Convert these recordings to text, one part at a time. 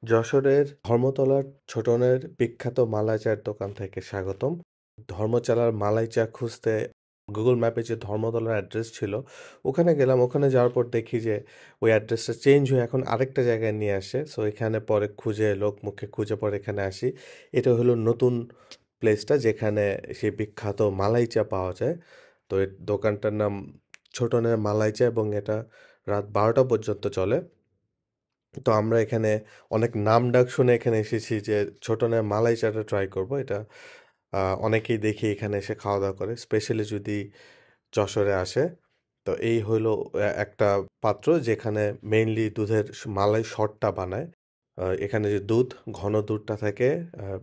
যশোরের ধর্মতলার ছোটনের বিখ্যাত মালাই চায়ের দোকান থেকে স্বাগতম। ধর্মতলার মালাই চা খুঁজতে গুগল ম্যাপে যে ধর্মতলার অ্যাড্রেস ছিল, ওখানে গেলাম। ওখানে যাওয়ার পর দেখি যে ওই অ্যাড্রেসটা চেঞ্জ হয়ে এখন আরেকটা জায়গায় নিয়ে আসে। সো এখানে পরে খুঁজে লোকমুখে খুঁজে পরে এখানে আসি। এটা হলো নতুন প্লেসটা যেখানে সেই বিখ্যাত মালাই চা পাওয়া যায়। তো এই দোকানটার নাম ছোটনের মালাই চা এবং এটা রাত ১২টা পর্যন্ত চলে। তো আমরা এখানে অনেক নামডাক শুনে এখানে এসেছি যে ছোটনের মালাই চাটা ট্রাই করব। এটা অনেকেই দেখি এখানে এসে খাওয়া-দাওয়া করে। স্পেশালি যদি যশোরে আসে। তো এই হইলো একটা পাত্র যেখানে মেইনলি দুধের মালাই শটটা বানায়। এখানে যে দুধ, ঘন দুধটা থাকে,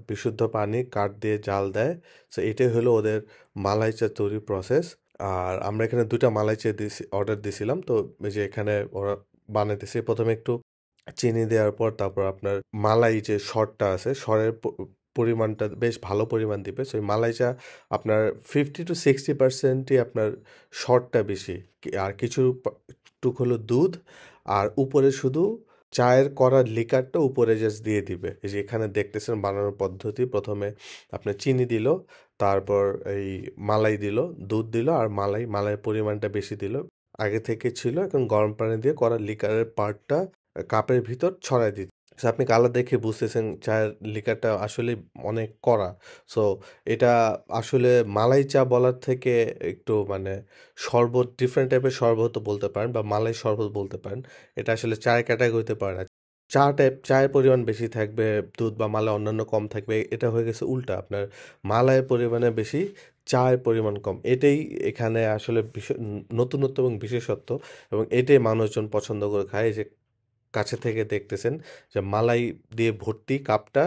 বিশুদ্ধ পানি কাঠ দিয়ে জাল দেয়। সো এটাই হলো ওদের মালাই চা তৈরির প্রসেস। আর আমরা এখানে ২ টা মালাই চা অর্ডার দিছিলাম। তো এই যে এখানে ওরা বানাইতেছে। ১ম এ একটু চিনি দেওয়ার পর তারপর আপনার মালাই যে সরটা আছে, সরের পরিমাণটা বেশ ভালো পরিমাণ দিবে। সো এই মালাই চা আপনার 50 to 60% ই আপনার সরটা বেশি। আর কিছু টুক হলো দুধ আর উপরে শুধু চায়ের করা লিকারটা উপরে জাস্ট দিয়ে দিবে। এই যে এখানে দেখতেছেন বানানোর পদ্ধতি। ১ম এ আপনার চিনি দিল, তারপর এই মালাই দিল, দুধ দিল আর মালাইয়ের পরিমাণটা বেশি দিল। আগে থেকে ছিল, এখন গরম পানি দিয়ে করা লিকারের পার্টটা কাপের ভিতর ছড়ায় দিত। সো আপনি কালার দেখে বুঝতেছেন চায়ের লিকারটা আসলেই অনেক কড়া। সো এটা আসলে মালাই চা বলার থেকে একটু মানে শরবত, ডিফারেন্ট টাইপের শরবতও বলতে পারেন বা মালাই শরবত বলতে পারেন। এটা আসলে চায়ের ক্যাটাগরিতে পড়ে না। চায়ের পরিমাণ বেশি থাকবে, দুধ বা মালাই অন্যান্য কম থাকবে। এটা হয়ে গেছে উল্টা। আপনার মালাইয়ের পরিমাণে বেশি, চায়ের পরিমাণ কম। এটাই এখানে আসলে নতুনত্ব এবং বিশেষত্ব এবং এটাই মানুষজন পছন্দ করে খায়। এই যে কাছে থেকে দেখতেছেন যে মালাই দিয়ে ভর্তি কাপটা,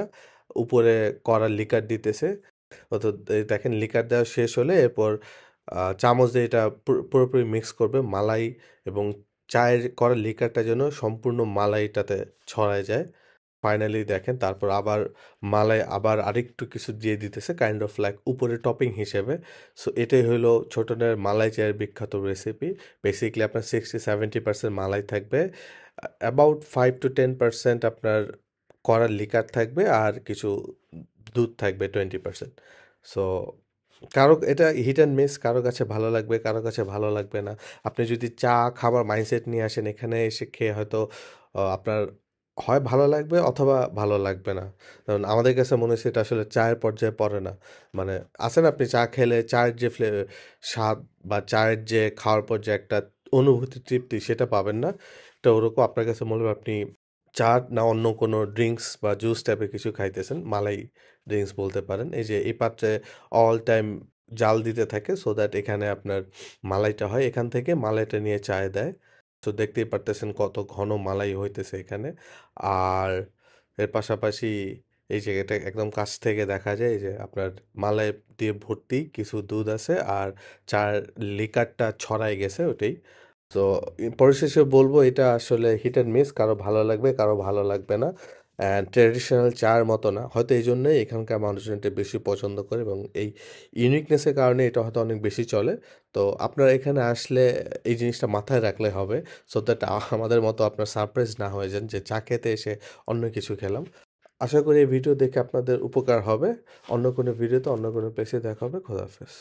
উপরে কড়া লিকার দিতেছে। এই দেখেন লিকার দেওয়া শেষ হলে এরপর চামচ দিয়ে এটা পুরোপুরি মিক্স করবে মালাই এবং চায়ের করা লিকারটা যেন সম্পূর্ণ মালাইটাতে ছড়ায় যায়। ফাইনালি দেখেন তারপর আবার মালাই আবার আরেকটু কিছু দিয়ে দিতেছে কাইন্ড অফ লাইক উপরে টপিং হিসেবে। সো এটাই হলো ছোটনের মালাই চায়ের বিখ্যাত রেসিপি। বেসিক্যালি আপনার 60-70% মালাই থাকবে। অ্যাবাউট 5 to 10% আপনার কড়ার লিকার থাকবে আর কিছু দুধ থাকবে 20%। সো কারো এটা হিট অ্যান্ড মিস, কারো কাছে ভালো লাগবে, কারো কাছে ভালো লাগবে না। আপনি যদি চা খাবার মাইন্ডসেট নিয়ে আসেন এখানে এসে খেয়ে হয়তো আপনার হয় ভালো লাগবে অথবা ভালো লাগবে না। কারণ আমাদের কাছে মনে হচ্ছে এটা আসলে চায়ের পর্যায়ে পড়ে না। মানে আছে না আপনি চা খেলে চায়ের যে স্বাদ বা চায়ের যে খাওয়ার পর যে একটা অনুভূতি, তৃপ্তি সেটা পাবেন না। এটা ওরকম আপনার কাছে মনে হবে আপনি চা না অন্য কোনো ড্রিংকস বা জুস টাইপের কিছু খাইতেছেন। মালাই ড্রিংকস বলতে পারেন। এই যে এই পাত্রে অল টাইম জাল দিতে থাকে সো দ্যাট এখানে আপনার মালাইটা হয়। এখান থেকে মালাইটা নিয়ে চায়ে দেয়। তো দেখতেই পারতেছেন কত ঘন মালাই হইতেছে এখানে। আর এর পাশাপাশি এই যে এটা একদম কাছ থেকে দেখা যায় এই যে আপনার মালাই দিয়ে ভর্তি কিছু দুধ আছে আর চার লিকারটা ছড়ায় গেছে ওটাই। তো পরিশেষে বলবো এটা আসলে হিট অ্যান্ড মিস, কারো ভালো লাগবে কারো ভালো লাগবে না। অ্যান্ড ট্র্যাডিশনাল চায়ের মতো না, হয়তো এই জন্যই এখানকার মানুষজন এটা বেশি পছন্দ করে এবং এই ইউনিকনেসের কারণে এটা হয়তো অনেক বেশি চলে। তো আপনারা এখানে আসলে এই জিনিসটা মাথায় রাখলে হবে সো দ্যাট আমাদের মতো আপনার সারপ্রাইজ না হয়ে যান যে চা খেতে এসে অন্য কিছু খেলাম। আশা করি এই ভিডিও দেখে আপনাদের উপকার হবে। অন্য কোনো ভিডিওতে অন্য কোনো প্লেসে দেখা হবে। খোদা হাফেজ।